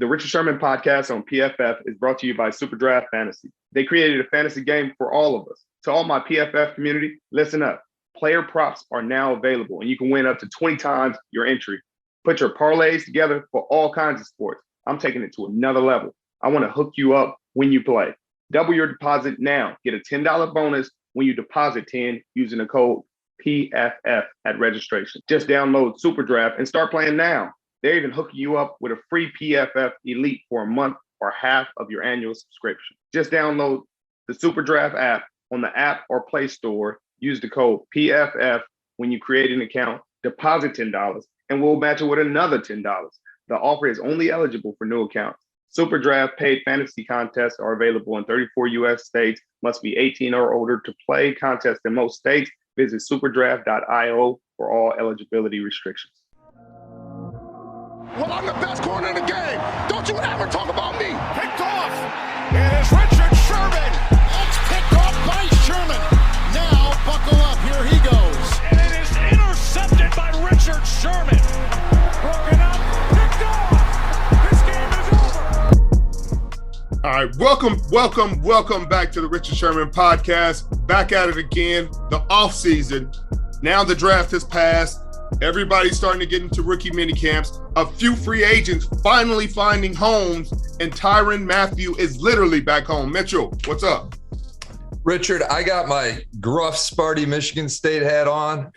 The Richard Sherman podcast on PFF is brought to you by SuperDraft Fantasy. They created a fantasy game for all of us. To all my PFF community, listen up. Player props are now available, and you can win up to 20 times your entry. Put your parlays together for all kinds of sports. I'm taking it to another level. I want to hook you up when you play. Double your deposit now. Get a $10 bonus when you deposit 10 using the code PFF at registration. Just download SuperDraft and start playing now. They're even hooking you up with a free PFF Elite for a month or half of your annual subscription. Just download the SuperDraft app on the App or Play Store. Use the code PFF when you create an account, deposit $10, and we'll match it with another $10. The offer is only eligible for new accounts. SuperDraft paid fantasy contests are available in 34 U.S. states. Must be 18 or older to play. Contests in most states. Visit superdraft.io for all eligibility restrictions. Well, I'm the best corner in the game. Don't you ever talk about me. Picked off. It is Richard Sherman. It's picked off by Sherman. Now, buckle up. Here he goes. And it is intercepted by Richard Sherman. Broken up. Picked off. This game is over. All right. Welcome back to the Richard Sherman podcast. Back at it again. The offseason. Now the draft has passed. Everybody's starting to get into rookie mini camps. A few free agents finally finding homes, and Tyrann Mathieu is literally back home. Mitchell, what's up? Richard, I got my gruff Sparty Michigan State hat on.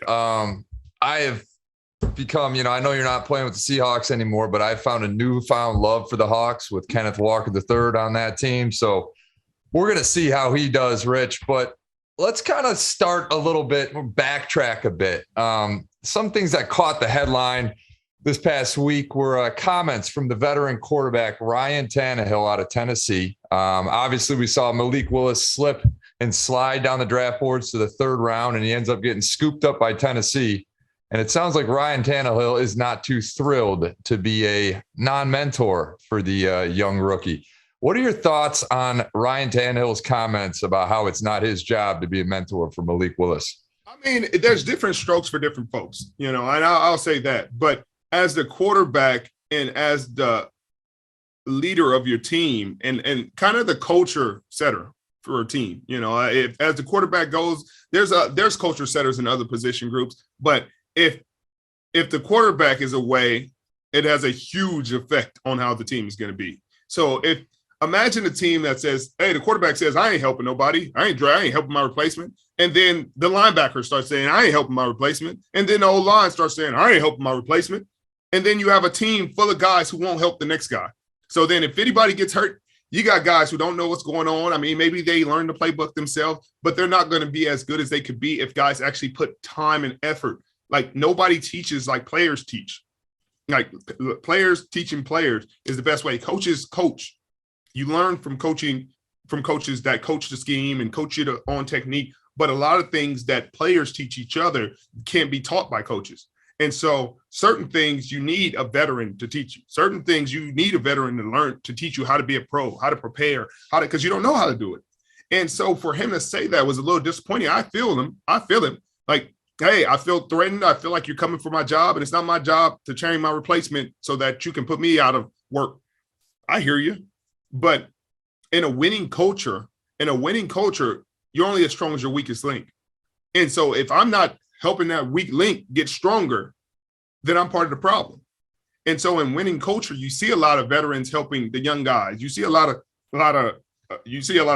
I have become, I know you're not playing with the Seahawks anymore, but I found a newfound love for the Hawks with Kenneth Walker III on that team. So we're going to see how he does, Rich. But let's kind of start a little bit, backtrack a bit. Some things that caught the headline this past week were comments from the veteran quarterback Ryan Tannehill out of Tennessee. Obviously, we saw Malik Willis slip and slide down the draft boards to the third round, and he ends up getting scooped up by Tennessee. And it sounds like Ryan Tannehill is not too thrilled to be a non-mentor for the young rookie. What are your thoughts on Ryan Tannehill's comments about how it's not his job to be a mentor for Malik Willis? I mean, there's different strokes for different folks, and I'll say that. But as the quarterback and as the leader of your team and kind of the culture setter for a team, if as the quarterback goes, there's culture setters in other position groups. But if the quarterback is away, it has a huge effect on how the team is going to be. So imagine a team that says, hey, the quarterback says, I ain't helping nobody. I ain't helping my replacement. And then the linebacker starts saying, I ain't helping my replacement. And then the O-line starts saying, I ain't helping my replacement. And then you have a team full of guys who won't help the next guy. So then if anybody gets hurt, you got guys who don't know what's going on. I mean, maybe they learn the playbook themselves, but they're not going to be as good as they could be if guys actually put time and effort. Like nobody teaches like players teach. Like players teaching players is the best way. Coaches coach. You learn from coaches that coach the scheme and coach you on technique. But a lot of things that players teach each other can't be taught by coaches. And so certain things you need a veteran to teach you. Certain things you need a veteran to learn to teach you how to be a pro, how to prepare, because you don't know how to do it. And so for him to say that was a little disappointing. I feel him. Like, hey, I feel threatened. I feel like you're coming for my job, and it's not my job to train my replacement so that you can put me out of work. I hear you. But in a winning culture, you're only as strong as your weakest link. And so if I'm not helping that weak link get stronger, then I'm part of the problem. And so in winning culture, you see a lot of veterans helping the young guys. You see a lot of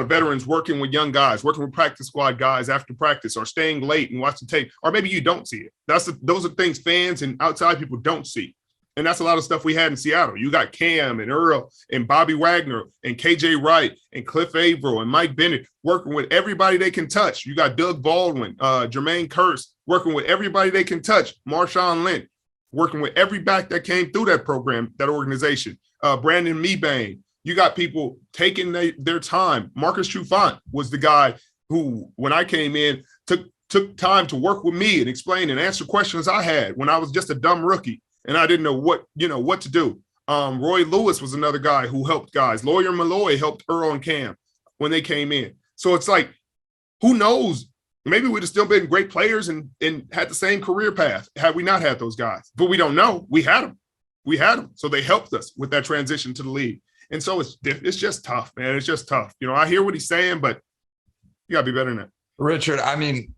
veterans working with young guys, working with practice squad guys after practice, or staying late and watch the tape. Or maybe you don't see it. Those are things fans and outside people don't see. And that's a lot of stuff we had in Seattle. You got Cam and Earl and Bobby Wagner and KJ Wright and Cliff Averill and Mike Bennett working with everybody they can touch. You got Doug Baldwin, Jermaine Kearse working with everybody they can touch. Marshawn Lynch working with every back that came through that program, that organization. Brandon Mebane. You got people taking their time. Marcus Trufant was the guy who, when I came in, took time to work with me and explain and answer questions I had when I was just a dumb rookie. And I didn't know what to do. Roy Lewis was another guy who helped guys. Lawyer Malloy helped Earl and Cam when they came in. So it's like, who knows? Maybe we'd have still been great players and had the same career path had we not had those guys. But we don't know. We had them. we had them. So they helped us with that transition to the league. And so it's just tough, man. It's just tough. You know, I hear what he's saying, but you got to be better than that. Richard, I mean,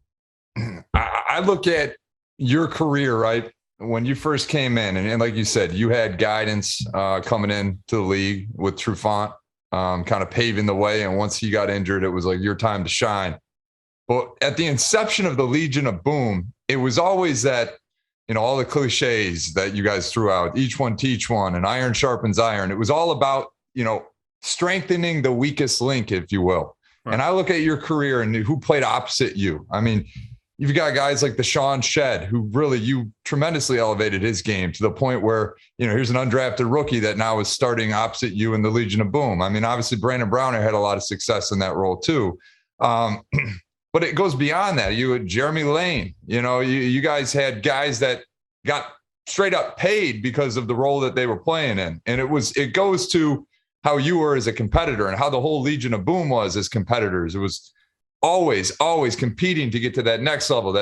I look at your career, right? When you first came in, and like you said, you had guidance coming into the league with Trufant, kind of paving the way. And once he got injured, it was like your time to shine. But at the inception of the Legion of Boom, it was always that, you know, all the cliches that you guys threw out, each one teach one, and iron sharpens iron. It was all about, you know, strengthening the weakest link, if you will. Right. And I look at your career and who played opposite you. I mean, you've got guys like the Sean Shed, who really, you tremendously elevated his game to the point where, you know, here's an undrafted rookie that now is starting opposite you in the Legion of Boom. I mean, obviously Brandon Browner had a lot of success in that role too. But it goes beyond that. You had Jeremy Lane, you know, you guys had guys that got straight up paid because of the role that they were playing in. And it goes to how you were as a competitor and how the whole Legion of Boom was as competitors. It was always competing to get to that next level.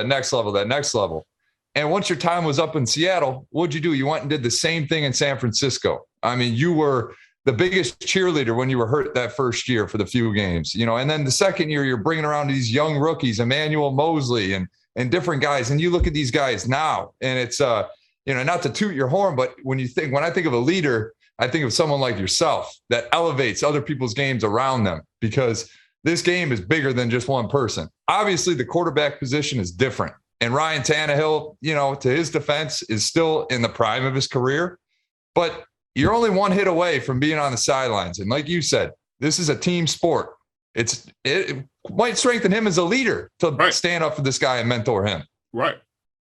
And once your time was up in Seattle, what'd you do? You went and did the same thing in San Francisco. I mean, you were the biggest cheerleader when you were hurt that first year for the few games, you know, and then the second year you're bringing around these young rookies, Emmanuel Mosley and different guys. And you look at these guys now and it's, you know, not to toot your horn, but when I think of a leader, I think of someone like yourself that elevates other people's games around them, because this game is bigger than just one person. Obviously the quarterback position is different, and Ryan Tannehill, you know, to his defense, is still in the prime of his career, but you're only one hit away from being on the sidelines. And like you said, this is a team sport. It might strengthen him as a leader to stand up for this guy and mentor him. Right.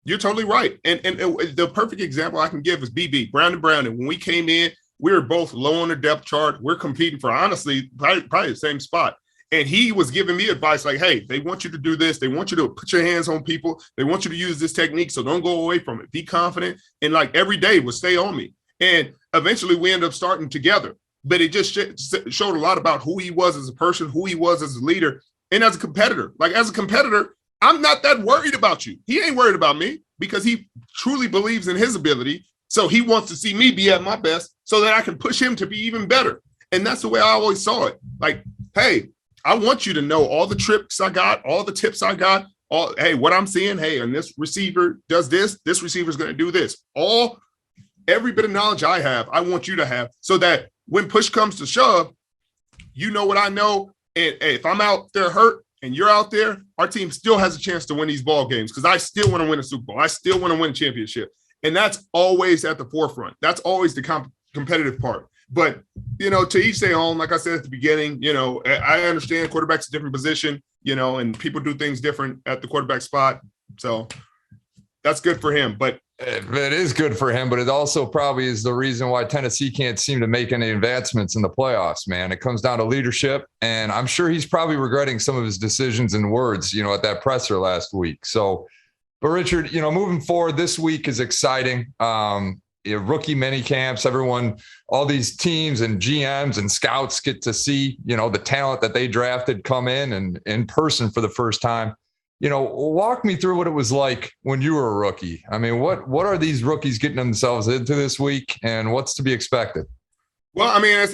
You're totally right. And the perfect example I can give is Brandon Brown. And when we came in, we were both low on the depth chart. We're competing for, honestly, probably the same spot. And he was giving me advice like, hey, they want you to do this. They want you to put your hands on people. They want you to use this technique. So don't go away from it. Be confident. And like every day would stay on me. And eventually we ended up starting together. But it just showed a lot about who he was as a person, who he was as a leader, and as a competitor. Like as a competitor, I'm not that worried about you. He ain't worried about me because he truly believes in his ability. So he wants to see me be at my best so that I can push him to be even better. And that's the way I always saw it. Like, hey, I want you to know all the tricks I got, all the tips I got, hey, what I'm seeing, hey, and this receiver does this receiver is going to do this. Every bit of knowledge I have, I want you to have, so that when push comes to shove, you know what I know. And hey, if I'm out there hurt and you're out there, our team still has a chance to win these ball games, because I still want to win a Super Bowl. I still want to win a championship. And that's always at the forefront. That's always the competitive part. But, you know, to each their own, like I said at the beginning, you know, I understand quarterback's a different position, you know, and people do things different at the quarterback spot. So that's good for him. But it is good for him, but it also probably is the reason why Tennessee can't seem to make any advancements in the playoffs, man. It comes down to leadership, and I'm sure he's probably regretting some of his decisions and words, you know, at that presser last week. So, but Richard, you know, moving forward, this week is exciting. Rookie mini camps, everyone, all these teams and GMs and scouts get to see, you know, the talent that they drafted come in and in person for the first time. You know, walk me through what it was like when you were a rookie. I mean, what are these rookies getting themselves into this week, and what's to be expected? Well, I mean,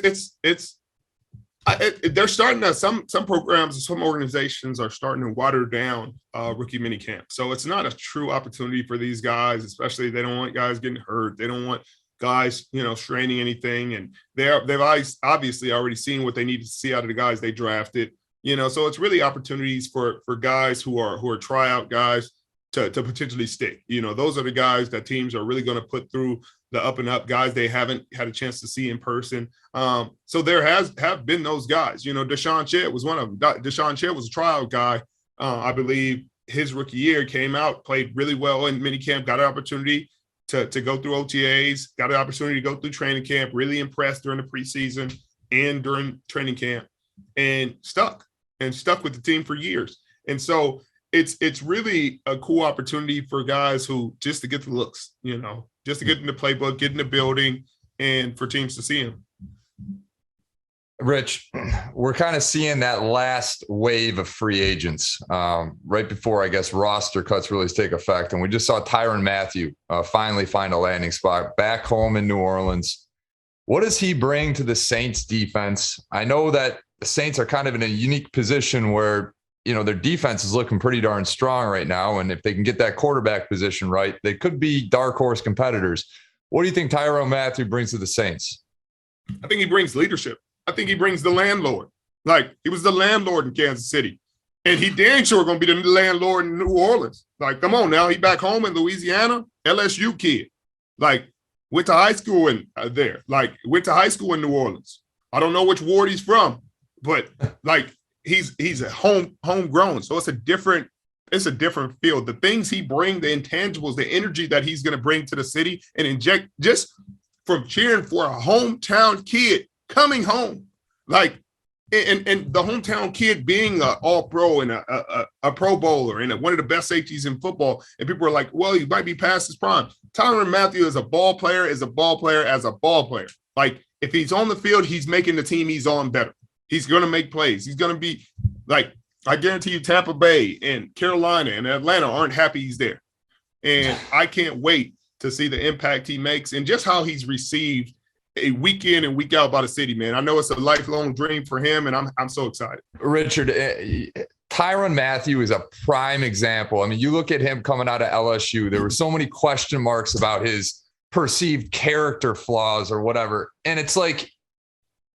they're starting to, some programs and some organizations are starting to water down rookie mini camp. So it's not a true opportunity for these guys, especially they don't want guys getting hurt. They don't want guys, you know, straining anything. And they've obviously already seen what they need to see out of the guys they drafted. You know, so it's really opportunities for guys who are tryout guys to potentially stick. You know, those are the guys that teams are really going to put through the up and up, guys they haven't had a chance to see in person. So there have been those guys. You know, Deshaun Shedd was one of them. Deshaun Shedd was a tryout guy. I believe his rookie year came out, played really well in minicamp, got an opportunity to go through OTAs, got an opportunity to go through training camp, really impressed during the preseason and during training camp, and stuck with the team for years. And so it's really a cool opportunity for guys who just to get the looks, you know, just to get in the playbook, get in the building, and for teams to see him. Rich, we're kind of seeing that last wave of free agents right before, I guess, roster cuts really take effect. And we just saw Tyrann Mathieu finally find a landing spot back home in New Orleans. What does he bring to the Saints defense? I know that the Saints are kind of in a unique position where, you know, their defense is looking pretty darn strong right now. And if they can get that quarterback position right, they could be dark horse competitors. What do you think Tyrann Mathieu brings to the Saints? I think he brings leadership. I think he brings the landlord. Like, he was the landlord in Kansas City. And he damn sure going to be the landlord in New Orleans. Like, come on now. He back home in Louisiana, LSU kid. Like, went to high school there. Like, went to high school in New Orleans. I don't know which ward he's from, but, like, he's a homegrown. So it's a different field. The things he brings, the intangibles, the energy that he's going to bring to the city and inject just from cheering for a hometown kid coming home, like, and the hometown kid being an all-pro and a Pro Bowler and one of the best safeties in football, and people are like, well, he might be past his prime. Tyrann Mathieu is a ball player as a ball player. Like, if he's on the field, he's making the team he's on better. He's going to make plays. He's going to be like, I guarantee you, Tampa Bay and Carolina and Atlanta aren't happy he's there. And I can't wait to see the impact he makes and just how he's received a week in and week out by the city, man. I know it's a lifelong dream for him, and I'm so excited. Richard, Tyrann Mathieu is a prime example. I mean, you look at him coming out of LSU, there were so many question marks about his perceived character flaws or whatever. And it's like,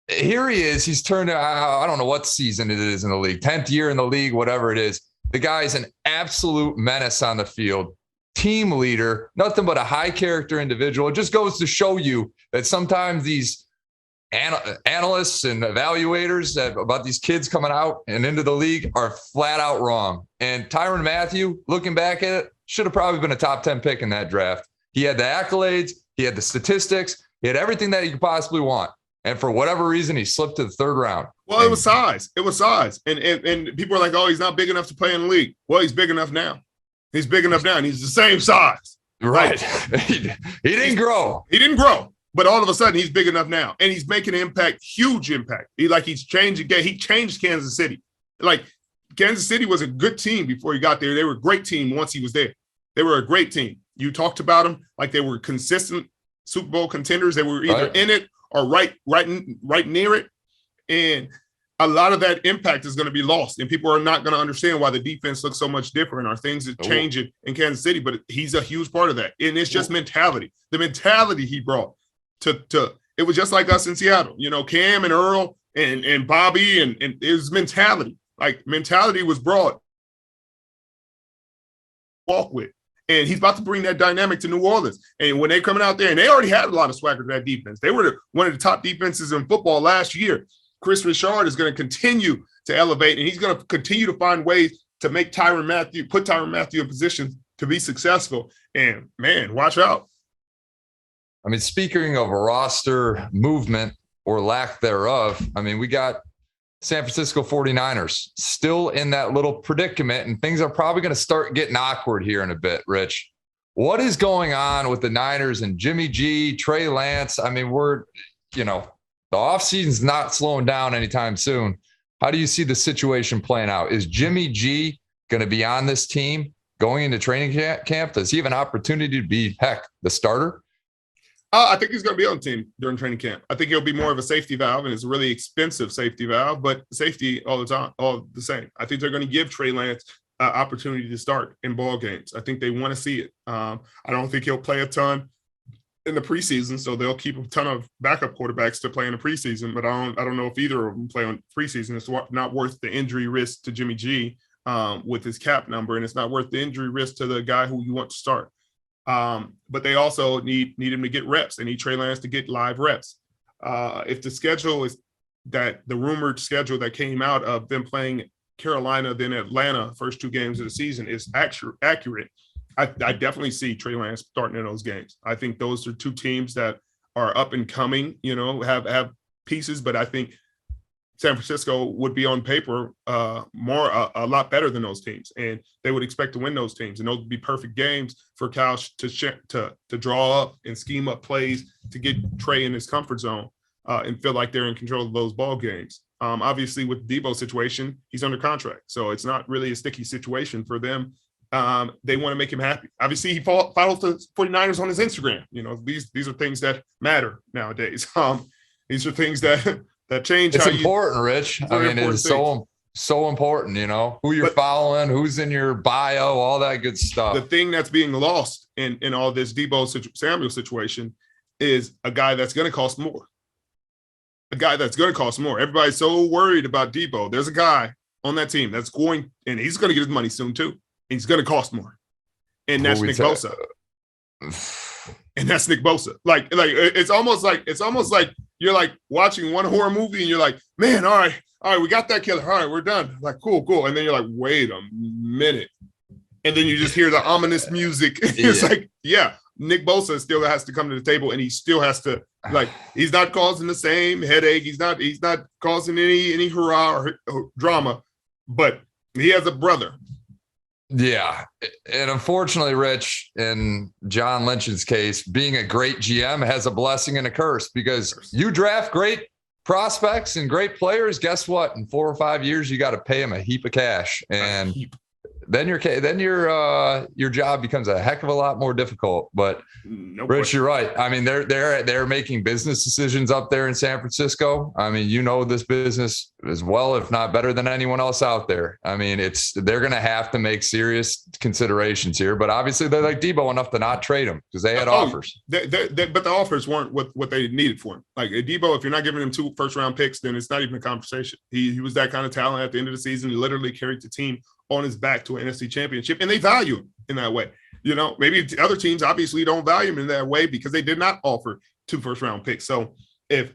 here he is. He's turned, I don't know what season it is in the league, 10th year in the league, whatever it is. The guy's an absolute menace on the field. Team leader, nothing but a high character individual. It just goes to show you that sometimes these analysts and evaluators about these kids coming out and into the league are flat out wrong. And Tyrann Mathieu, looking back at it, should have probably been a top 10 pick in that draft. He had the accolades, he had the statistics, he had everything that you could possibly want. And for whatever reason, he slipped to the third round. Well, it was size. And people are like, oh, he's not big enough to play in the league. Well, he's big enough now. He's big enough now, and he's the same size. Right. He didn't grow. He didn't grow, but all of a sudden he's big enough now, and he's making an impact, huge impact. He's changed again. He changed Kansas City. Like, Kansas City was a good team before he got there. They were a great team once he was there. They were a great team. You talked about them like they were consistent Super Bowl contenders. They were either in it or right near it, and a lot of that impact is going to be lost, and people are not going to understand why the defense looks so much different or things are changing in Kansas City, but he's a huge part of that. And it's just mentality. The mentality he brought to it was just like us in Seattle, you know, Cam and Earl and Bobby and his mentality. Like, mentality was brought walk with. And he's about to bring that dynamic to New Orleans. And when they're coming out there, and they already had a lot of swagger to that defense. They were one of the top defenses in football last year. Chris Richard is going to continue to elevate, and he's going to continue to find ways to make put Tyrann Mathieu in position to be successful. And, man, watch out. I mean, speaking of roster movement or lack thereof, I mean, we got San Francisco 49ers still in that little predicament, and things are probably going to start getting awkward here in a bit, Rich. What is going on with the Niners and Jimmy G, Trey Lance? I mean, the offseason's not slowing down anytime soon. How do you see the situation playing out? Is Jimmy G going to be on this team going into training camp? Does he have an opportunity to be, the starter? I think he's going to be on the team during training camp. I think he'll be more of a safety valve, and it's a really expensive safety valve, but safety all the time, all the same. I think they're going to give Trey Lance an opportunity to start in ball games. I think they want to see it. I don't think he'll play a ton in the preseason, so they'll keep a ton of backup quarterbacks to play in the preseason, but I don't know if either of them play on preseason. It's not worth the injury risk to Jimmy G with his cap number, and it's not worth the injury risk to the guy who you want to start. But they also need him to get reps. They need Trey Lance to get live reps. If the schedule is that the rumored schedule that came out of them playing Carolina, then Atlanta, first two games of the season is accurate, I definitely see Trey Lance starting in those games. I think those are two teams that are up and coming, have pieces, but I think San Francisco would be on paper a lot better than those teams, and they would expect to win those teams, and those would be perfect games for Cal to draw up and scheme up plays to get Trey in his comfort zone. and feel like they're in control of those ball games. Obviously, with Debo's situation, he's under contract, so it's not really a sticky situation for them. They want to make him happy. Obviously, he follows the 49ers on his Instagram. These are things that matter nowadays. These are things that change. It's important, Rich. I mean, it's so important, who you're following, who's in your bio, all that good stuff. The thing that's being lost in all this Debo Samuel situation is a guy that's going to cost more. Everybody's so worried about Debo. There's a guy on that team that's going, and he's going to get his money soon too. He's going to cost more. And that's Nick Bosa. Like it's almost like you're like watching one horror movie and you're like, man, all right, we got that killer. All right, we're done. Like, cool. And then you're like, wait a minute. And then you just hear the ominous music. It's like, yeah, Nick Bosa still has to come to the table, and he still has to, like, he's not causing the same headache. He's not causing any hurrah or drama, but he has a brother. Yeah. And unfortunately, Rich, in John Lynch's case, being a great GM has a blessing and a curse, because you draft great prospects and great players. Guess what? In 4 or 5 years, you got to pay them a heap of cash. And then your job becomes a heck of a lot more difficult. But Rich, you're right. I mean, they're making business decisions up there in San Francisco. I mean, this business as well, if not better than anyone else out there. I mean, they're going to have to make serious considerations here. But obviously, they like Debo enough to not trade him because they had offers. But the offers weren't what they needed for him. Like Debo, if you're not giving him 2 first-round picks, then it's not even a conversation. He was that kind of talent at the end of the season. He literally carried the team on his back to an NFC championship, and they value him in that way. Maybe other teams obviously don't value him in that way because they did not offer 2 first-round picks. So if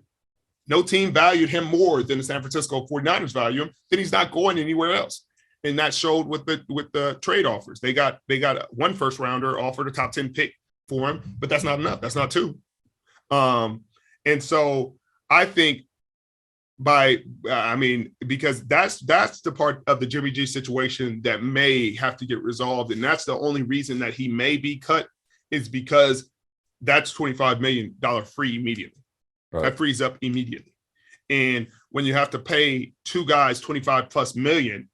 no team valued him more than the San Francisco 49ers value him, then he's not going anywhere else. And that showed with the trade offers. They got 1 first-rounder, offered a top 10 pick for him, but that's not enough. That's not 2. And so I think because that's the part of the Jimmy G situation that may have to get resolved. And that's the only reason that he may be cut, is because that's $25 million free immediately. Right. That frees up immediately. And when you have to pay 2 guys $25+ million,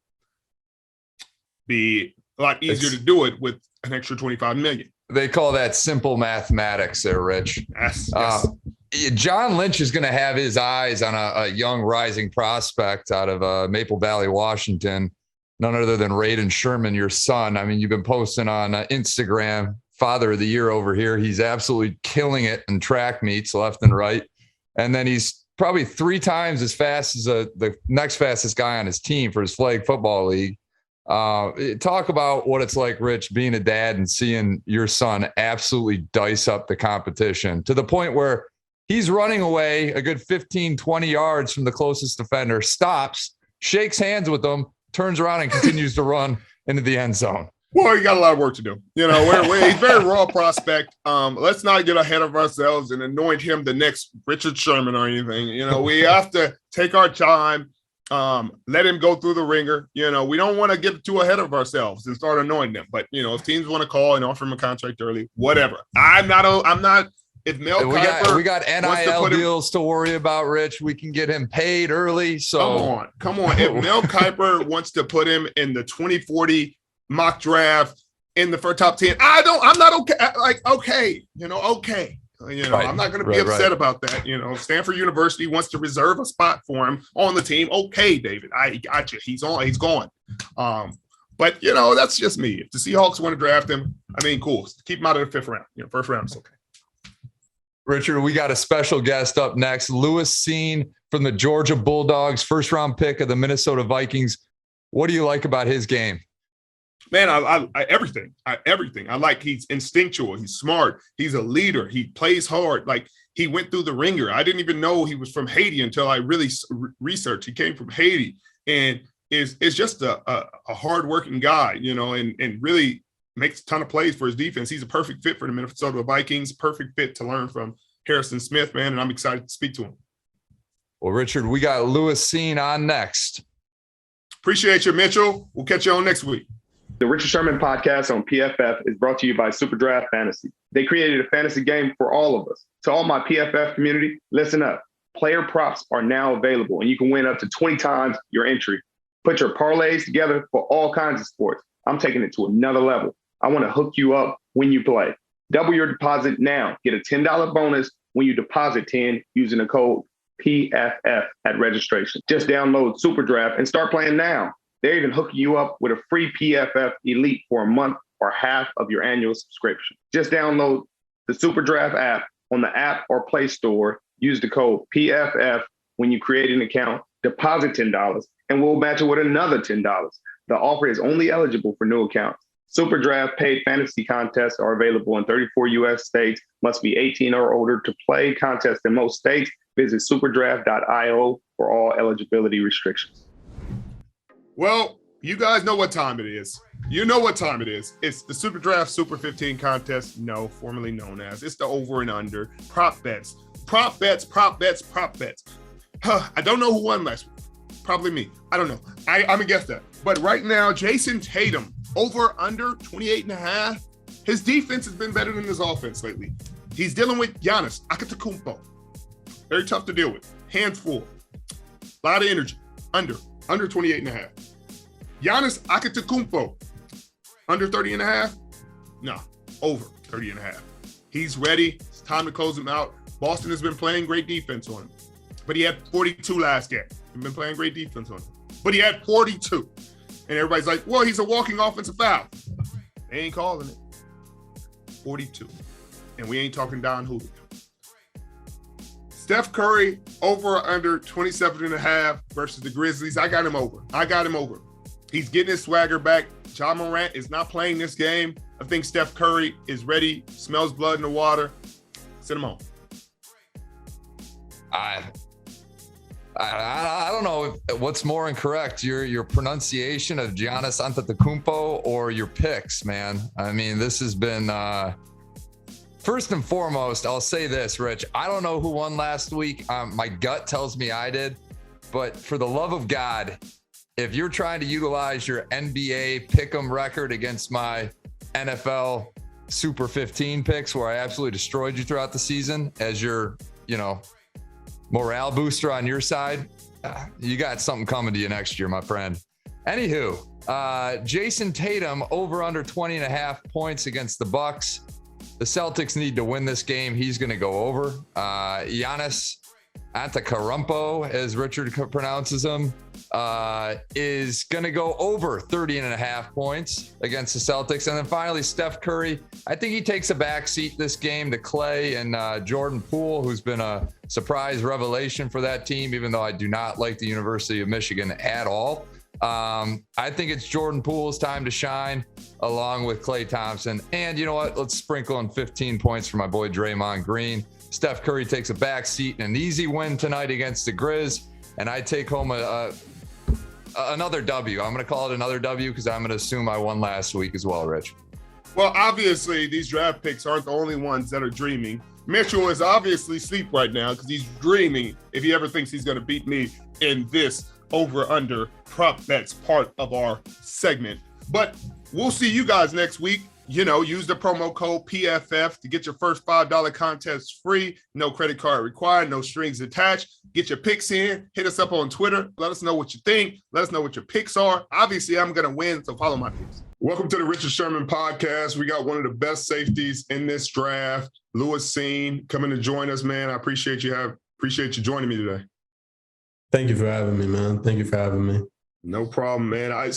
be a lot easier to do it with an extra $25 million. They call that simple mathematics there, Rich. Yes. John Lynch is going to have his eyes on a young rising prospect out of Maple Valley, Washington, none other than Raiden Sherman, your son. I mean, you've been posting on Instagram, Father of the Year over here. He's absolutely killing it in track meets left and right. And then he's probably 3 times as fast as the next fastest guy on his team for his flag football league. Talk about what it's like, Rich, being a dad and seeing your son absolutely dice up the competition to the point where he's running away a good 15, 20 yards from the closest defender, stops, shakes hands with them, turns around and continues to run into the end zone. Well, you got a lot of work to do. He's a very raw prospect. Let's not get ahead of ourselves and anoint him the next Richard Sherman or anything. We have to take our time, let him go through the ringer. We don't want to get too ahead of ourselves and start anointing them. But, if teams want to call and offer him a contract early, whatever. I'm not. If Mel Kiper we got NIL deals to worry about, Rich. We can get him paid early. So come on. If Mel Kiper wants to put him in the 2040 mock draft in the first top 10, I'm not okay. Okay. Right, I'm not going to be upset about that. Stanford University wants to reserve a spot for him on the team. Okay, David, I got you. He's gone. But that's just me. If the Seahawks want to draft him, cool. Keep him out of the 5th round. First round is okay. Richard, we got a special guest up next. Lewis Cine from the Georgia Bulldogs, 1st-round pick of the Minnesota Vikings. What do you like about his game? Man, I everything. I like he's instinctual. He's smart. He's a leader. He plays hard. Like, he went through the ringer. I didn't even know he was from Haiti until I really researched. He came from Haiti and is just a hardworking guy, and really makes a ton of plays for his defense. He's a perfect fit for the Minnesota Vikings, perfect fit to learn from Harrison Smith, man, and I'm excited to speak to him. Well, Richard, we got Lewis Cine on next. Appreciate you, Mitchell. We'll catch you on next week. The Richard Sherman podcast on PFF is brought to you by SuperDraft Fantasy. They created a fantasy game for all of us. To all my PFF community, listen up. Player props are now available, and you can win up to 20 times your entry. Put your parlays together for all kinds of sports. I'm taking it to another level. I want to hook you up when you play. Double your deposit now. Get a $10 bonus when you deposit 10 using the code PFF at registration. Just download SuperDraft and start playing now. They're even hooking you up with a free PFF Elite for a month or half of your annual subscription. Just download the SuperDraft app on the App or Play Store. Use the code PFF when you create an account, deposit $10, and we'll match it with another $10. The offer is only eligible for new accounts. SuperDraft paid fantasy contests are available in 34 U.S. states. Must be 18 or older to play. Contests in most states. Visit superdraft.io for all eligibility restrictions. Well, you guys know what time it is. You know what time it is. It's the SuperDraft Super 15 contest, formerly known as. It's the over and under. Prop bets. Prop bets. I don't know who won last week. Probably me. I don't know. I'm going to guess that. But right now, Jason Tatum, over under 28.5. His defense has been better than his offense lately. He's dealing with Giannis Antetokounmpo. Very tough to deal with. Handful. A lot of energy. Under 28.5. Giannis Antetokounmpo, under 30.5? No, over 30.5. He's ready. It's time to close him out. Boston has been playing great defense on him, but he had 42 last game. He's been playing great defense on him, but he had 42. And everybody's like, well, he's a walking offensive foul. They ain't calling it. 42. And we ain't talking Don Julio. Steph Curry, over or under 27.5 versus the Grizzlies. I got him over. He's getting his swagger back. Ja Morant is not playing this game. I think Steph Curry is ready, smells blood in the water. Send him on. I don't know what's more incorrect, your pronunciation of Giannis Antetokounmpo or your picks, man. I mean, this has been first and foremost, I'll say this, Rich. I don't know who won last week. My gut tells me I did, but for the love of God, if you're trying to utilize your NBA pick'em record against my NFL Super 15 picks, where I absolutely destroyed you throughout the season as your, morale booster on your side, you got something coming to you next year, my friend. Anywho, Jason Tatum over under 20.5 points against the Bucks. The Celtics need to win this game. He's going to go over. Giannis Antetokounmpo, as Richard pronounces him, is going to go over 30.5 points against the Celtics. And then finally, Steph Curry. I think he takes a backseat this game to Clay and Jordan Poole, who's been a surprise revelation for that team, even though I do not like the University of Michigan at all. I think it's Jordan Poole's time to shine along with Klay Thompson. And you know what? Let's sprinkle in 15 points for my boy Draymond Green. Steph Curry takes a back seat in an easy win tonight against the Grizz. And I take home another W. I'm going to call it another W because I'm going to assume I won last week as well, Rich. Well, obviously, these draft picks aren't the only ones that are dreaming. Mitchell is obviously asleep right now because he's dreaming if he ever thinks he's going to beat me in this over-under prop bets part of our segment. But we'll see you guys next week. Use the promo code PFF to get your first $5 contest free. No credit card required, no strings attached. Get your picks in. Hit us up on Twitter. Let us know what you think. Let us know what your picks are. Obviously, I'm going to win, so follow my picks. Welcome to the Richard Sherman podcast. We got one of the best safeties in this draft, Lewis Cine, coming to join us, man. I appreciate you joining me today. Thank you for having me, man. Thank you for having me. No problem, man.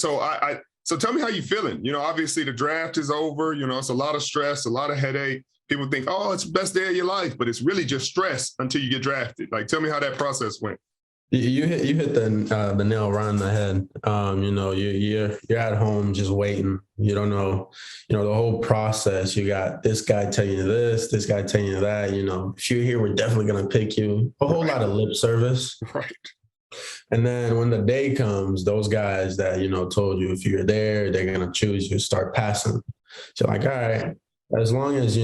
So tell me how you feeling. Obviously the draft is over. It's a lot of stress, a lot of headache. People think, oh, it's the best day of your life, but it's really just stress until you get drafted. Like, tell me how that process went. You hit the nail right on the head. You're at home just waiting. You don't know, the whole process. You got this guy telling you this guy telling you that. If you're here, we're definitely gonna pick you. A whole lot of lip service. Right. And then when the day comes, those guys that, told you if you're there, they're going to choose you, start passing. So like, all right, as long as,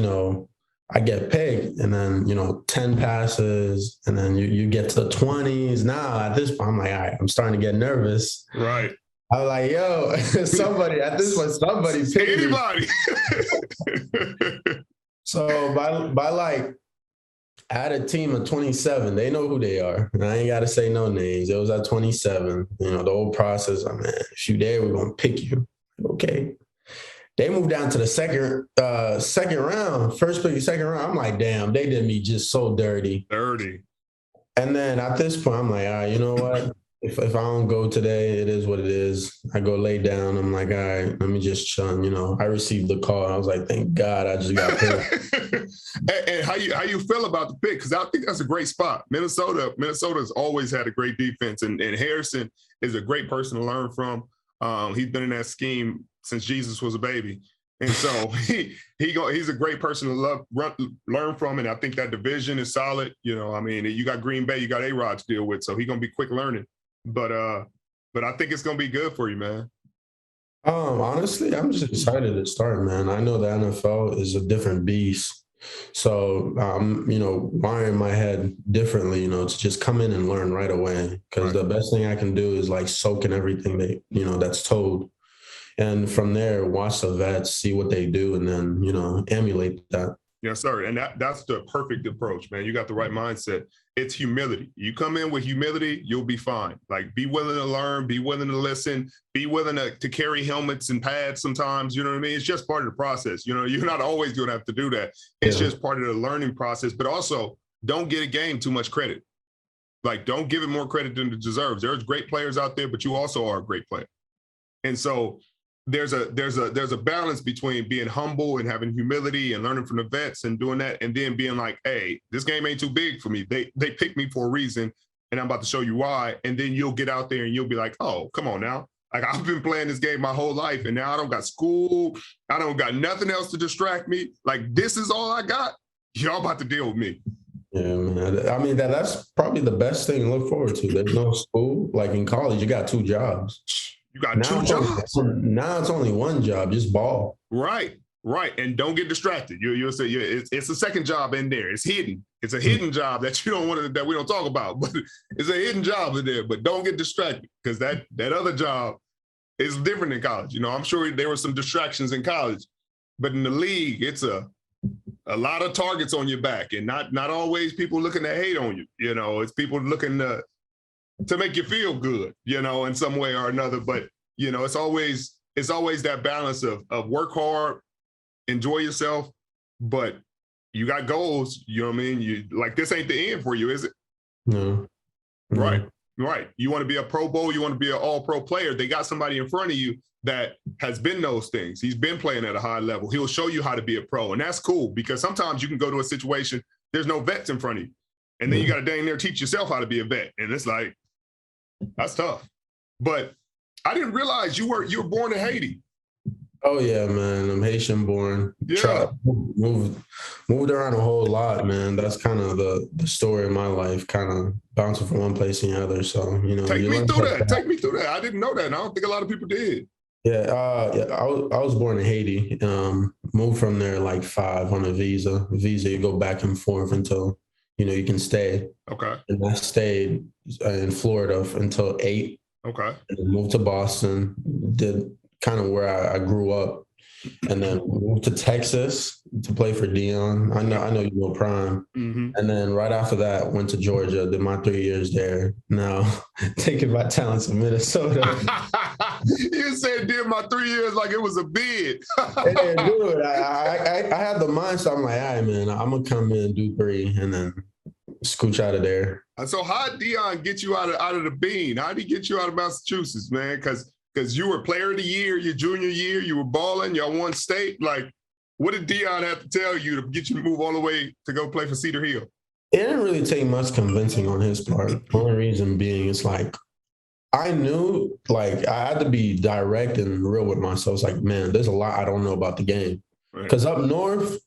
I get picked and then, 10 passes and then you get to the 20s. Now at this point, I'm like, all right, I'm starting to get nervous. Right. I'm like, yo, somebody picked anybody. So by like I had a team of 27. They know who they are. And I ain't got to say no names. It was at 27. You know, the whole process, man, if you there, we're going to pick you. Okay. They moved down to the second round, first pick, second round. I'm like, damn, they did me just so dirty. Dirty. And then at this point, I'm like, all right, you know what? If I don't go today, it is what it is. I go lay down. I'm like, all right, let me just chill. You know, I received the call. I was like, thank God I just got picked. And how you feel about the pick? Because I think that's a great spot. Minnesota's always had a great defense, and Harrison is a great person to learn from. He's been in that scheme since Jesus was a baby. And so he's a great person to learn from, and I think that division is solid. You know, I mean, you got Green Bay, you got A-Rod to deal with, so he's gonna be quick learning. But I think it's gonna be good for you, man. Honestly, I'm just excited to start, man. I know the NFL is a different beast, so you know, wiring my head differently, you know, to just come in and learn right away. Because the best thing I can do is like soak in everything that's told. And from there, watch the vets, see what they do, and then, you know, emulate that. Yes, sir. And that's the perfect approach, man. You got the right mindset. It's humility. You come in with humility, you'll be fine. Like, be willing to learn, be willing to listen, be willing to carry helmets and pads sometimes. You know what I mean? It's just part of the process. You know, you're not always going to have to do that. It's just part of the learning process. But also, don't give a game too much credit. Like, don't give it more credit than it deserves. There's great players out there, but you also are a great player. And so there's a balance between being humble and having humility and learning from the vets and doing that, and then being like, hey, this game ain't too big for me. They picked me for a reason, and I'm about to show you why. And then you'll get out there and you'll be like, oh, come on now. Like, I've been playing this game my whole life, and now I don't got school. I don't got nothing else to distract me. Like, this is all I got. Y'all about to deal with me. Yeah, man. I mean, that's probably the best thing to look forward to. There's no school. Like in college, you got 2 jobs. You got 2 jobs. Now it's only 1 job, just ball. Right. And don't get distracted. You'll say it's a second job in there. It's hidden. It's a hidden job that you don't want that we don't talk about, but it's a hidden job in there. But don't get distracted, because that other job is different in college. You know, I'm sure there were some distractions in college, but in the league, it's a lot of targets on your back, and not always people looking to hate on you. You know, it's people looking to make you feel good, you know, in some way or another. But, you know, it's always that balance of work hard, enjoy yourself, but you got goals, you know what I mean? You like, this ain't the end for you, is it? No. Right. You want to be a Pro Bowl, you want to be an all-pro player. They got somebody in front of you that has been those things. He's been playing at a high level. He'll show you how to be a pro. And that's cool, because sometimes you can go to a situation, there's no vets in front of you. And then you got to dang near teach yourself how to be a vet. And it's like, that's tough. But I didn't realize you were born in Haiti. Oh yeah, man. I'm Haitian born. Yeah. Moved around a whole lot, man. That's kind of the story of my life, kind of bouncing from one place to the other. So, you know. Take me through that. I didn't know that. And I don't think a lot of people did. Yeah, I was born in Haiti. Moved from there like 5 on a visa. You go back and forth until, you know, you can stay. Okay. And I stayed in Florida until 8. Okay. And then moved to Boston, did kind of where I grew up, and then moved to Texas to play for Dion. I know you know Prime. Mm-hmm. And then right after that, went to Georgia, did my 3 years there. Now, taking my talents in Minnesota. You said did my 3 years like it was a bid. Hey, dude, I had the mindset. I'm like, all right, man, I'm going to come in and do 3 and then scooch out of there. So how did Dion get you out of the bean? How did he get you out of Massachusetts, man? Because you were player of the year your junior year, you were balling, y'all won state. Like, what did Dion have to tell you to get you to move all the way to go play for Cedar Hill? It didn't really take much convincing on his part. The only reason being, it's like, I knew, like, I had to be direct and real with myself. It's like, man, there's a lot I don't know about the game. Because up north,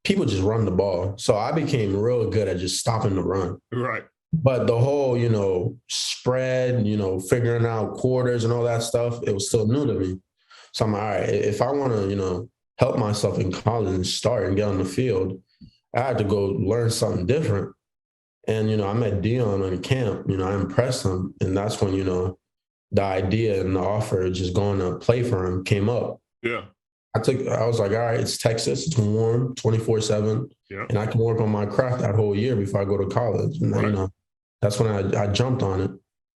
people just run the ball. So I became real good at just stopping the run. Right. But the whole, you know, spread, you know, figuring out quarters and all that stuff, it was still new to me. So I'm like, all right, if I want to, you know, help myself in college and start and get on the field, I had to go learn something different. And, you know, I met Dion in camp, you know, I impressed him. And that's when, you know, the idea and the offer of just going to play for him came up. Yeah. I was like, all right, it's Texas, it's warm, 24/7, and I can work on my craft that whole year before I go to college. And you know, that's when I jumped on it.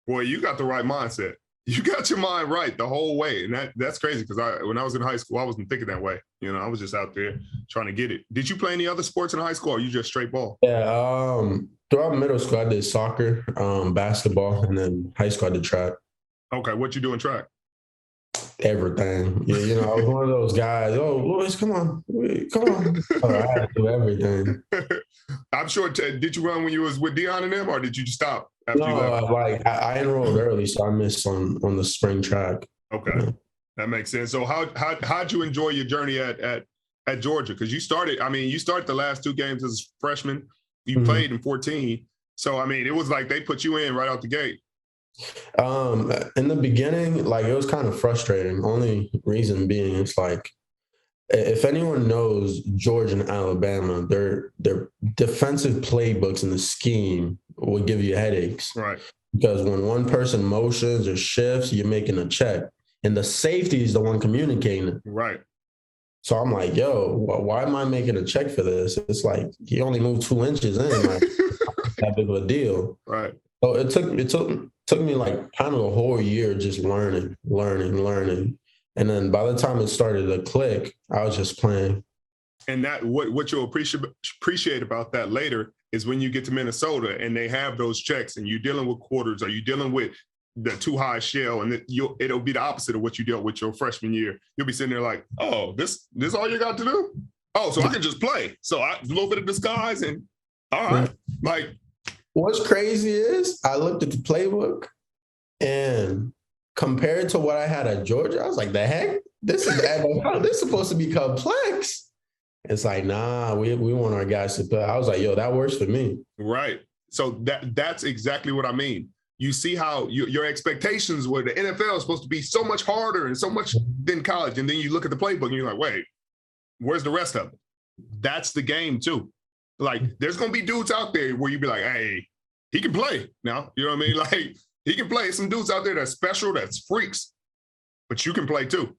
Boy, you got the right mindset. You got your mind right the whole way, and that's crazy because when I was in high school, I wasn't thinking that way. You know, I was just out there trying to get it. Did you play any other sports in high school, or you just straight ball? Yeah, throughout middle school, I did soccer, basketball, and then high school I did track. Okay, what you doing track? Everything. Yeah, you know, I was one of those guys. Oh, Lewis, come on. Oh, I had to do everything. I'm sure. Did you run when you was with Dion and them, or did you just stop after you left? Like I enrolled early, so I missed on the spring track. Okay, yeah. That makes sense. So how'd you enjoy your journey at Georgia? Because you started the last 2 games as a freshman. You played in 14. So I mean, it was like they put you in right out the gate. In the beginning, like it was kind of frustrating. Only reason being, it's like if anyone knows Georgia and Alabama, their defensive playbooks and the scheme will give you headaches. Right. Because when one person motions or shifts, you're making a check, and the safety is the one communicating it. Right. So I'm like, yo, why am I making a check for this? It's like he only moved 2 inches in, like that big of a deal. Right. So it took me like kind of a whole year just learning. And then by the time it started to click, I was just playing. And that what you'll appreciate about that later is when you get to Minnesota and they have those checks and you're dealing with quarters or you're dealing with the too high shell, and it'll be the opposite of what you dealt with your freshman year. You'll be sitting there like, oh, this all you got to do? Oh, so I can just play. So a little bit of disguise and all right. Like, what's crazy is I looked at the playbook and compared to what I had at Georgia, I was like, the heck? This is supposed to be complex. It's like, nah, we want our guys to play. I was like, yo, that works for me. Right. So that's exactly what I mean. You see how your expectations were the NFL is supposed to be so much harder and so much than college. And then you look at the playbook and you're like, wait, where's the rest of it? That's the game too. Like, there's going to be dudes out there where you be like, hey, he can play now. You know what I mean? Like, he can play. Some dudes out there that's special, that's freaks, but you can play too.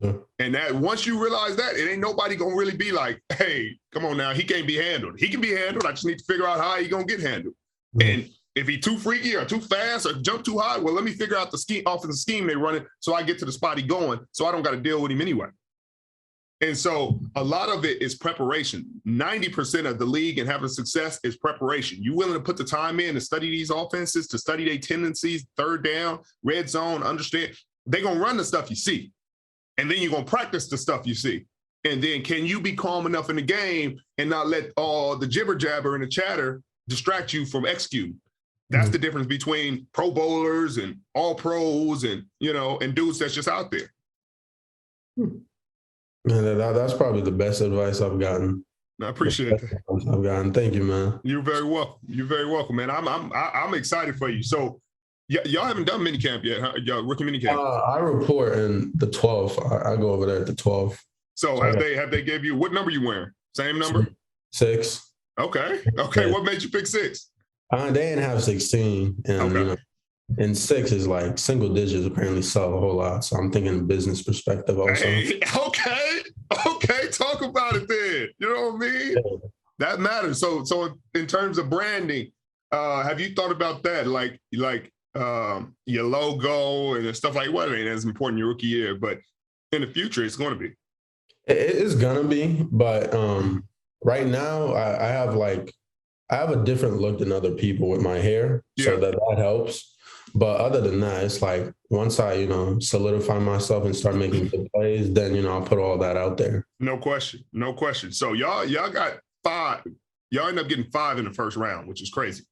Yeah. And that once you realize that, it ain't nobody going to really be like, hey, come on now, he can't be handled. He can be handled. I just need to figure out how he going to get handled. Yeah. And if he too freaky or too fast or jump too high, well, let me figure out the scheme, offensive scheme they running so I get to the spot he going so I don't got to deal with him anyway. And so a lot of it is preparation. 90% of the league and having success is preparation. You willing to put the time in to study these offenses, to study their tendencies, third down, red zone, understand. They're going to run the stuff you see. And then you're going to practice the stuff you see. And then can you be calm enough in the game and not let all the jibber jabber and the chatter distract you from executing? That's the difference between pro bowlers and all pros and, and dudes that's just out there. Man, that's probably the best advice I've gotten. I appreciate it. I've gotten. Thank you, man. You're very welcome. You're very welcome, man. I'm excited for you. So, y'all haven't done minicamp yet, huh? Y'all rookie minicamp. I report in the 12th. I go over there at the 12th. So have they gave you what number you wearing? Same number? 6. Okay. Yeah. What made you pick 6? They didn't have 16, and and 6 is like single digits apparently sell a whole lot. So I'm thinking business perspective also. Hey, okay, talk about it then. You know what I mean? Yeah. That matters. So in terms of branding, have you thought about that? Like your logo and stuff like what? I mean, that's important your rookie year, but in the future, it's going to be. It is gonna be, but right now I have a different look than other people with my hair, so that helps. But other than that, it's like once I, solidify myself and start making good plays, then, I'll put all that out there. No question. So y'all got 5. Y'all end up getting 5 in the first round, which is crazy.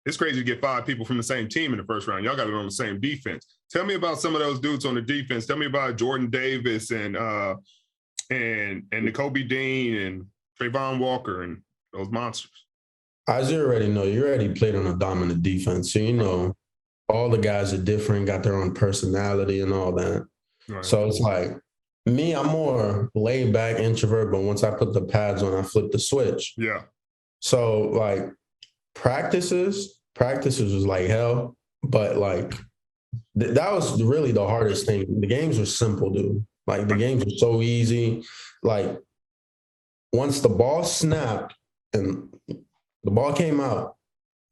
It's crazy to get 5 people from the same team in the first round. Y'all got it on the same defense. Tell me about some of those dudes on the defense. Tell me about Jordan Davis and Nakobe Dean and Trayvon Walker and those monsters. As you already know, you already played on a dominant defense. So, all the guys are different, got their own personality and all that. Right. So it's like me, I'm more laid back introvert, but once I put the pads on, I flip the switch. Yeah. So like practices was like hell, but like that was really the hardest thing. The games were simple, dude. Like the games were so easy. Like once the ball snapped and the ball came out,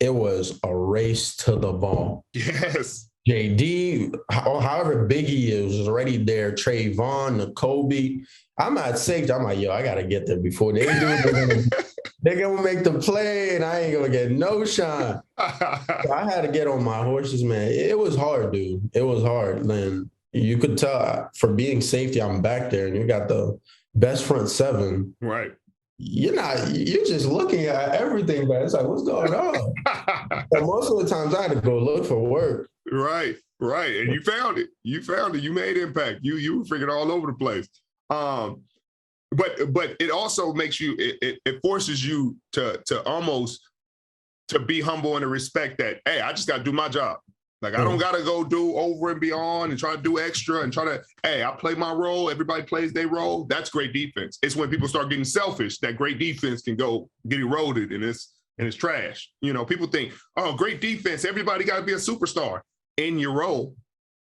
it was a race to the ball. Yes. JD, however big he is, was already there. Trayvon, N'Kobe. I'm at safety. I'm like, yo, I gotta get there before they do. They're gonna make the play, and I ain't gonna get no shot. So I had to get on my horses, man. It was hard, dude. It was hard. Then you could tell for being safety, I'm back there, and you got the best front seven. Right. You're just looking at everything, but it's like, what's going on? So most of the times I had to go look for work. Right. And you found it. You made impact. You were freaking all over the place. But it also makes you, it forces you to almost to be humble and to respect that, hey, I just got to do my job. Like, I don't got to go do over and beyond and try to do extra and try to, hey, I play my role. Everybody plays their role. That's great defense. It's when people start getting selfish that great defense can go get eroded and it's trash. You know, people think, oh, great defense. Everybody got to be a superstar in your role.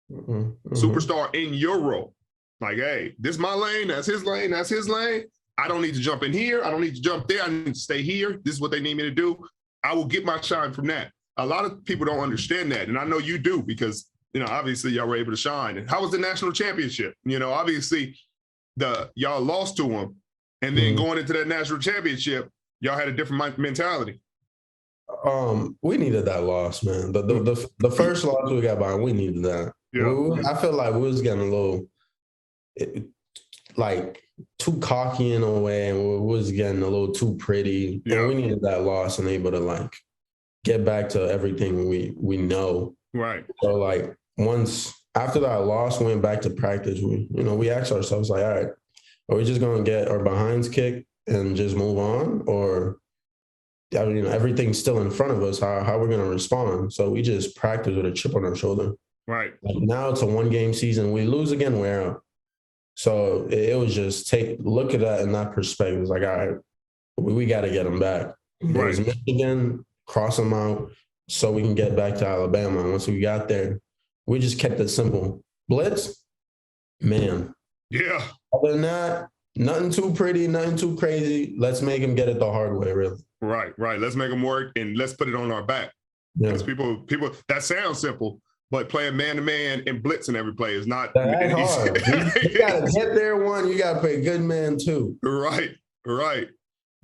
Superstar in your role. Like, hey, this is my lane. That's his lane. That's his lane. I don't need to jump in here. I don't need to jump there. I need to stay here. This is what they need me to do. I will get my shine from that. A lot of people don't understand that. And I know you do because, you know, obviously y'all were able to shine. And how was the national championship? You know, obviously y'all lost to them. And then going into that national championship, y'all had a different mentality. We needed that loss, man. The first loss we got by, we needed that. Yeah. I feel like we was getting a little, like, too cocky in a way, and we was getting a little too pretty. Yeah. And we needed that loss and able to, like, get back to everything we know. Right. So, like, once after that loss, we went back to practice. We asked ourselves, like, all right, are we just going to get our behinds kicked and just move on? Or, everything's still in front of us. How are we going to respond? So we just practice with a chip on our shoulder. Right. Like, now it's a one-game season. We lose again, we're out. So it was just look at that in that perspective. It's like, all right, we got to get them back. Right. It was Michigan, cross them out so we can get back to Alabama. And once we got there, we just kept it simple. Blitz, man. Yeah. Other than that, nothing too pretty, nothing too crazy. Let's make them get it the hard way, really. Right. Let's make them work and let's put it on our back. Because people, that sounds simple, but playing man-to-man and blitzing every play is not that's hard. You got to get there one. You got to play good man, too. Right.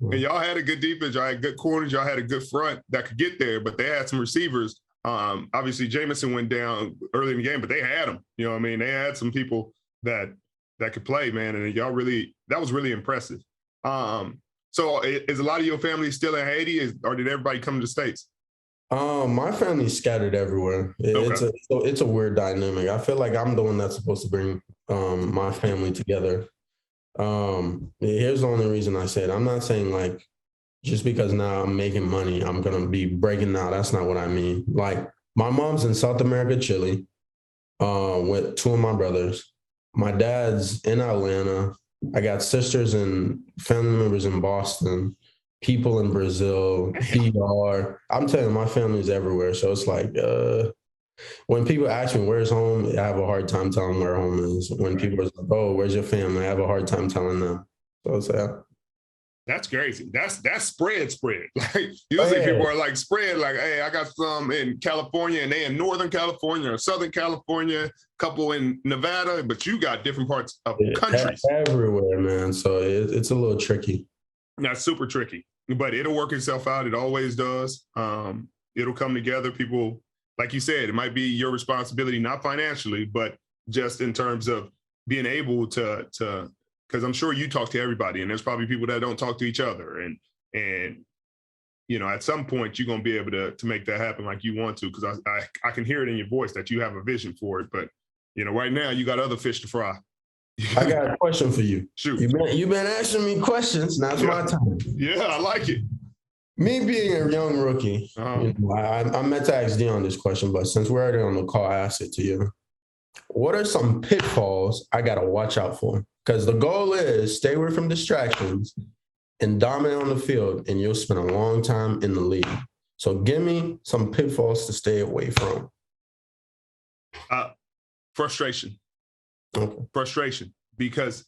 And y'all had a good defense. Y'all had good corners. Y'all had a good front that could get there, but they had some receivers. Obviously, Jameson went down early in the game, but they had them. You know what I mean? They had some people that could play, man, and that was really impressive. So is a lot of your family still in Haiti, or did everybody come to the States? My family's scattered everywhere. It's a weird dynamic. I feel like I'm the one that's supposed to bring my family together. Here's the only reason I said, I'm not saying like just because now I'm making money, I'm gonna be breaking out. That's not what I mean. Like, my mom's in South America, Chile, with two of my brothers. My dad's in Atlanta. I got sisters and family members in Boston, people in Brazil, PR. I'm telling you, my family's everywhere. So it's like, when people ask me, where's home? I have a hard time telling where home is. When people are like, oh, where's your family? I have a hard time telling them. So it's that's crazy. That's spread. Like, usually people are like spread, like, hey, I got some in California and they in Northern California or Southern California, couple in Nevada, but you got different parts of countries. Everywhere, man. So it's a little tricky. That's super tricky, but it'll work itself out. It always does. It'll come together. People, like you said, it might be your responsibility, not financially, but just in terms of being able to because I'm sure you talk to everybody, and there's probably people that don't talk to each other. And you know, at some point, you're going to be able to make that happen like you want to, because I can hear it in your voice that you have a vision for it. But, you know, right now, you got other fish to fry. I got a question for you. Shoot. You've been asking me questions. Now it's my time. Yeah, I like it. Me being a young rookie, I meant to ask Dion this question, but since we're already on the call, I asked it to you. What are some pitfalls I got to watch out for? Because the goal is stay away from distractions and dominate on the field, and you'll spend a long time in the league. So give me some pitfalls to stay away from. Frustration. Okay. Frustration. because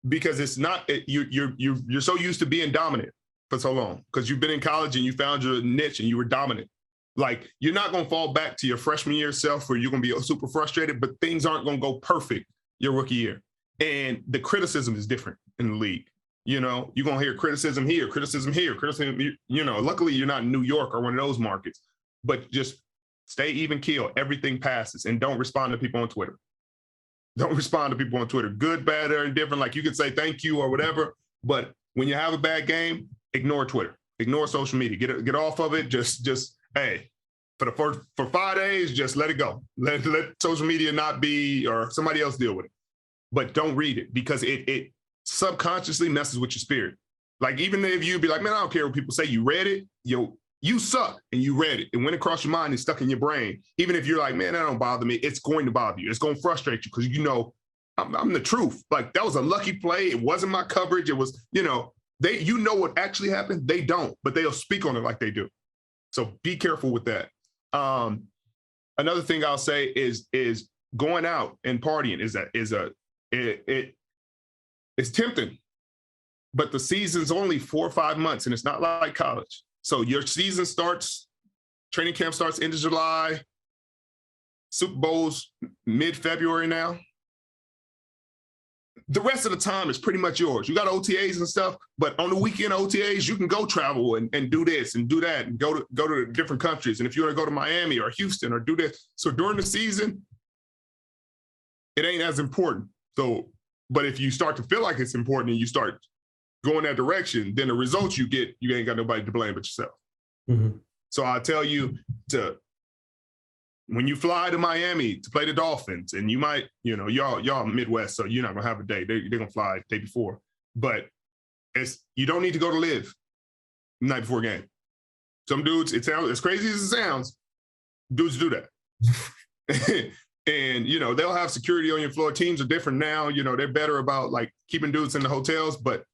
it's not you're so used to being dominant for so long because you've been in college and you found your niche and you were dominant. Like, you're not going to fall back to your freshman year self where you're going to be super frustrated, but things aren't going to go perfect your rookie year. And the criticism is different in the league. You know, you're going to hear criticism here, criticism here, criticism, you know, luckily you're not in New York or one of those markets, but just stay even keel. Everything passes, and don't respond to people on Twitter. Don't respond to people on Twitter. Good, bad, or indifferent. Like, you could say thank you or whatever, but when you have a bad game, ignore Twitter, ignore social media, get off of it. Just hey, for 5 days, just let it go. Let social media not be, or somebody else deal with it. But don't read it, because it subconsciously messes with your spirit. Like, even if you be like, man, I don't care what people say, you read it, you suck, and you read it. It went across your mind and stuck in your brain. Even if you're like, man, that don't bother me, it's going to bother you. It's going to frustrate you because you know I'm the truth. Like, that was a lucky play. It wasn't my coverage. It was, you know what actually happened. They don't, but they'll speak on it like they do. So be careful with that. Another thing I'll say is going out and partying it's tempting, but the season's only 4 or 5 months, and it's not like college. So your season starts, training camp starts end of July, Super Bowl's mid-February now. The rest of the time is pretty much yours. You got OTAs and stuff, but on the weekend OTAs, you can go travel and do this and do that and go to different countries. And if you want to go to Miami or Houston or do this. So during the season, it ain't as important. So, but if you start to feel like it's important and you start going that direction, then the results you get, you ain't got nobody to blame but yourself. Mm-hmm. So I tell you when you fly to Miami to play the Dolphins, and you might, y'all Midwest, so you're not gonna have a day. They're gonna fly the day before. But you don't need to go to live the night before a game. Some dudes, it sounds as crazy as it sounds, dudes do that. And they'll have security on your floor. Teams are different now. They're better about like keeping dudes in the hotels, but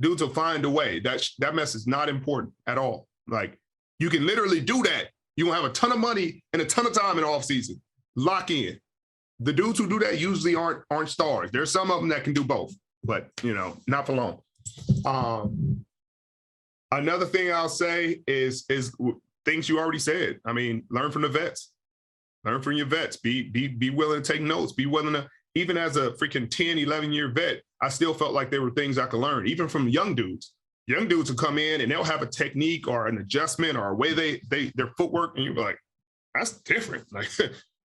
dudes will find a way. That mess is not important at all. Like, you can literally do that. You will have a ton of money and a ton of time in the off season. Lock in. The dudes who do that usually aren't stars. There's some of them that can do both, but not for long. Another thing I'll say is things you already said. I mean, learn from the vets. Learn from your vets. Be willing to take notes. Be willing to, even as a freaking 10, 11-year vet, I still felt like there were things I could learn, even from young dudes. Young dudes will come in and they'll have a technique or an adjustment or a way their footwork, and you're like, that's different. Like,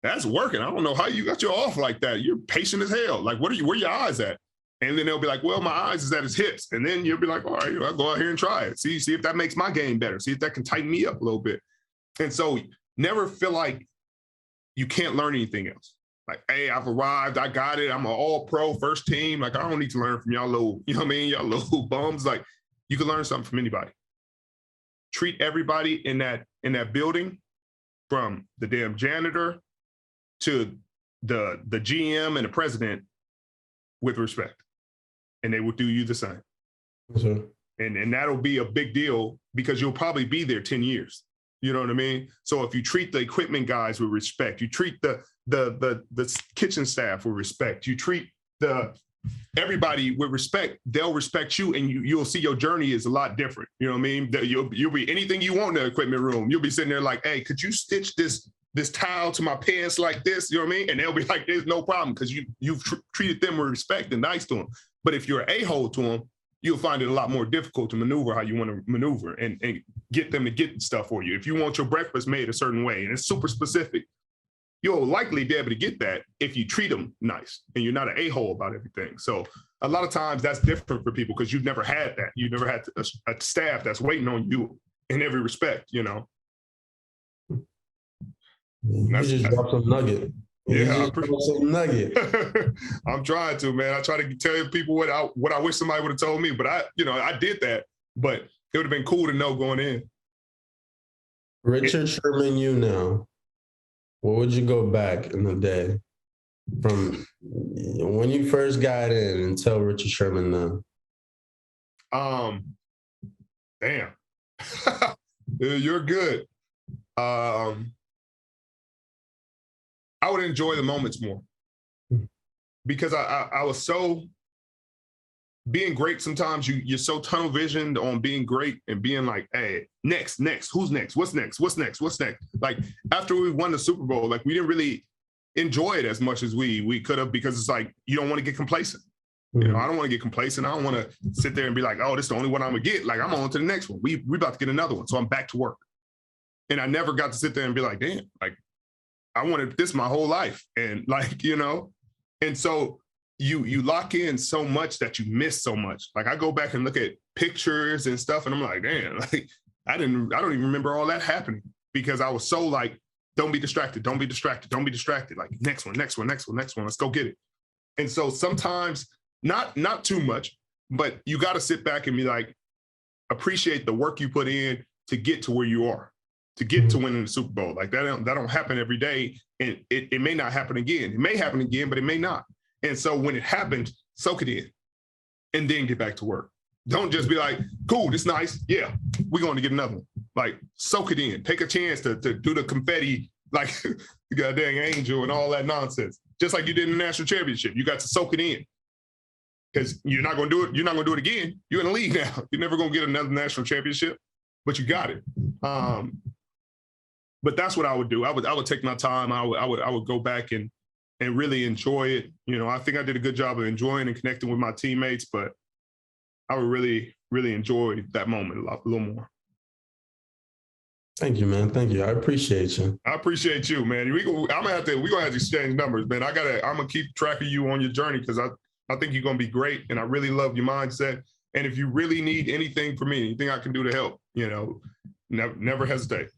that's working. I don't know how you got your off like that. You're patient as hell. Like, where your eyes at? And then they'll be like, well, my eyes is at his hips. And then you'll be like, all right, I'll go out here and try it. See if that makes my game better. See if that can tighten me up a little bit. And so never feel like you can't learn anything else. Like, hey, I've arrived. I got it. I'm an all-pro first team. Like, I don't need to learn from y'all little, y'all little bums. Like, you can learn something from anybody. Treat everybody in that building, from the damn janitor to the GM and the president, with respect, and they will do you the same. Sure. And that'll be a big deal because you'll probably be there 10 years. You know what I mean? So if you treat the equipment guys with respect, you treat the kitchen staff with respect, you treat everybody with respect, they'll respect you, and you'll see your journey is a lot different. You know what I mean? You'll be anything you want in the equipment room. You'll be sitting there like, hey, could you stitch this towel to my pants like this? You know what I mean? And they'll be like, there's no problem, because you've treated them with respect and nice to them. But if you're an a-hole to them, you'll find it a lot more difficult to maneuver how you want to maneuver and get them to get stuff for you. If you want your breakfast made a certain way and it's super specific, you'll likely be able to get that if you treat them nice and you're not an a-hole about everything. So a lot of times that's different for people because you've never had that. You've never had a staff that's waiting on you in every respect, You just dropped some nugget. Yeah, some nugget. I'm trying to, man. I try to tell people what I wish somebody would have told me, but I did that, but it would have been cool to know going in. Richard Sherman, now, what would you go back in the day from when you first got in and tell Richard Sherman now? Damn. You're good. I would enjoy the moments more. because I was so being great. Sometimes you're so tunnel visioned on being great and being like, hey, next, who's next? What's next? Like after we won the Super Bowl, like we didn't really enjoy it as much as we could have, because it's like, you don't want to get complacent. You know, I don't want to get complacent. I don't want to sit there and be like, oh, this is the only one I'm gonna get. Like I'm on to the next one. We about to get another one. So I'm back to work. And I never got to sit there and be like, damn, like I wanted this my whole life. And like, you know, and so you lock in so much that you miss so much. Like I go back and look at pictures and stuff and I'm like, damn, like I don't even remember all that happening, because I was so like, don't be distracted. Like next one. Let's go get it. And so sometimes not too much, but you got to sit back and be like, appreciate the work you put in to get to where you are, to get to winning the Super Bowl. Like that don't happen every day. And it may not happen again. It may happen again, but it may not. And so when it happens, soak it in and then get back to work. Don't just be like, cool, this nice. Yeah, we're going to get another one. Like soak it in. Take a chance to do the confetti, like the goddamn angel and all that nonsense. Just like you did in the national championship. You got to soak it in. Because you're not going to do it. You're not going to do it again. You're in the league now. You're never going to get another national championship, but you got it. But that's what I would do. I would take my time. I would go back and really enjoy it. You know, I think I did a good job of enjoying and connecting with my teammates, but I would really, really enjoy that moment a little more. Thank you, man. Thank you. I appreciate you. I appreciate you, man. We're gonna have to exchange numbers, man. I'm gonna keep track of you on your journey, because I think you're gonna be great, and I really love your mindset. And if you really need anything from me, anything I can do to help, you know, never hesitate.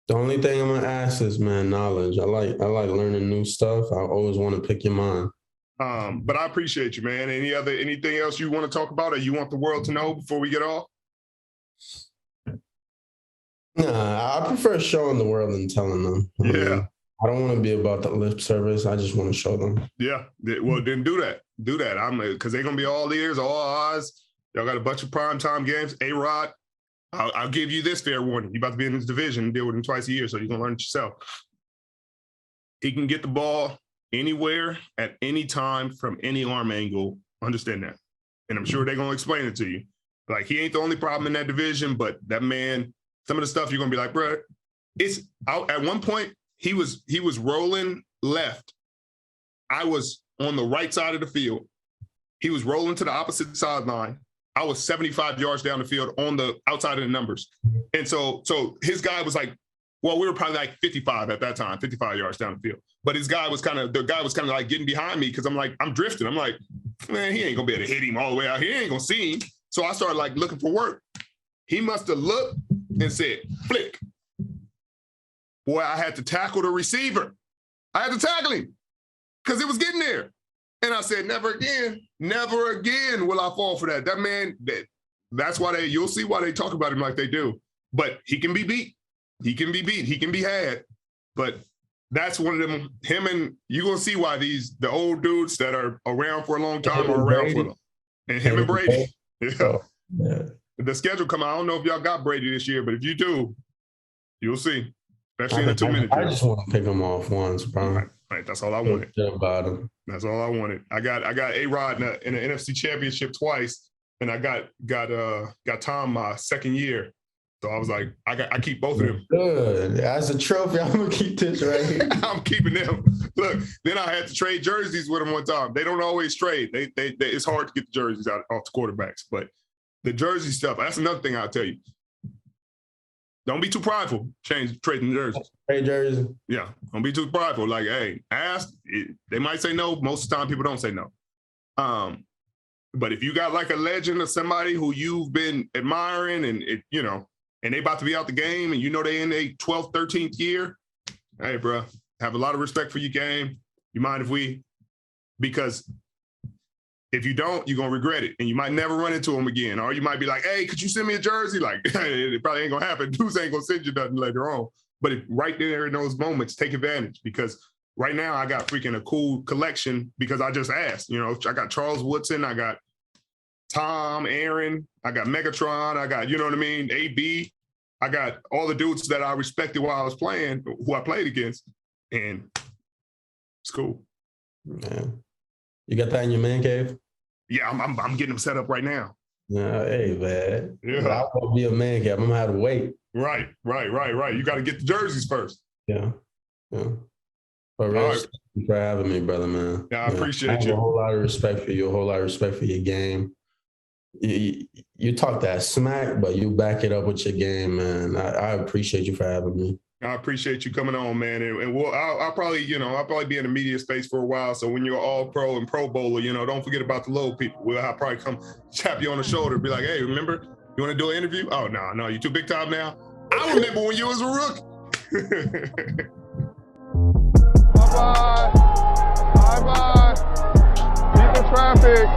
The only thing I'm gonna ask is, man, knowledge. I like learning new stuff. I always want to pick your mind. But I appreciate you, man. Anything else you want to talk about, or you want the world to know before we get off? Nah, I prefer showing the world than telling them. I don't want to be about the lip service. I just want to show them. Yeah. Well, then do that. Because they're gonna be all ears, all eyes. Y'all got a bunch of primetime games. A-Rod, I'll give you this fair warning. You're about to be in this division and deal with him twice a year, so you're going to learn it yourself. He can get the ball anywhere at any time from any arm angle. Understand that. And I'm sure they're going to explain it to you. Like, he ain't the only problem in that division, but that man, some of the stuff you're going to be like, bro, it's out. At one point, he was rolling left. I was on the right side of the field. He was rolling to the opposite sideline. I was 75 yards down the field on the outside of the numbers. And so his guy was like, well, we were probably like 55 at that time, 55 yards down the field. But the guy was kind of like getting behind me, because I'm like, I'm drifting. I'm like, man, he ain't gonna be able to hit him all the way out here. He ain't gonna see him. So I started like looking for work. He must have looked and said, flick. Boy, I had to tackle the receiver. I had to tackle him because it was getting there. And I said, never again will I fall for that. That man, that's why you'll see why they talk about him like they do. But he can be beat. He can be had. But that's one of them, him and you're going to see why the old dudes that are around for a long time are around for them. And him and Brady. Yeah. The schedule come out. I don't know if y'all got Brady this year, but if you do, you'll see. Especially in the 2-minute drill. I just want to pick him off once, bro. Right. That's all I wanted. About him. That's all I wanted. I got A-Rod in the NFC Championship twice, and I got Tom my second year. So I was like, I keep both of them. Good. As a trophy, I'm gonna keep this right here. I'm keeping them. Look, then I had to trade jerseys with them one time. They don't always trade. They it's hard to get the jerseys off the quarterbacks, but the jersey stuff, that's another thing I'll tell you. Don't be too prideful. Trading jerseys. Trade jerseys. Yeah, don't be too prideful. Like, hey, ask. They might say no. Most of the time, people don't say no. But if you got like a legend or somebody who you've been admiring, and and they about to be out the game, and they in their 12th, 13th year, hey, bro, have a lot of respect for your game. You mind if we? Because if you don't, you're going to regret it. And you might never run into them again. Or you might be like, hey, could you send me a jersey? Like, it probably ain't going to happen. Dudes ain't going to send you nothing later on. But right there in those moments, take advantage. Because right now I got freaking a cool collection because I just asked. I got Charles Woodson. I got Tom, Aaron. I got Megatron. I got, AB. I got all the dudes that I respected while I was playing, who I played against. And it's cool. Yeah. You got that in your man cave? Yeah, I'm getting them set up right now. Yeah, hey, man. Yeah. I won't be a man cave. I'm going to have to wait. Right. You got to get the jerseys first. Yeah. But Rich, thank you for having me, brother, man. Yeah, I appreciate you. you. A whole lot of respect for you, a whole lot of respect for your game. You talk that smack, but you back it up with your game, man. I appreciate you for having me. I appreciate you coming on, man. And I'll probably be in the media space for a while. So when you're all pro and pro bowler, don't forget about the little people. I'll probably come tap you on the shoulder, be like, hey, remember, you want to do an interview? Oh, no, you too big time now. I remember when you was a rookie. Bye-bye. Beat the traffic.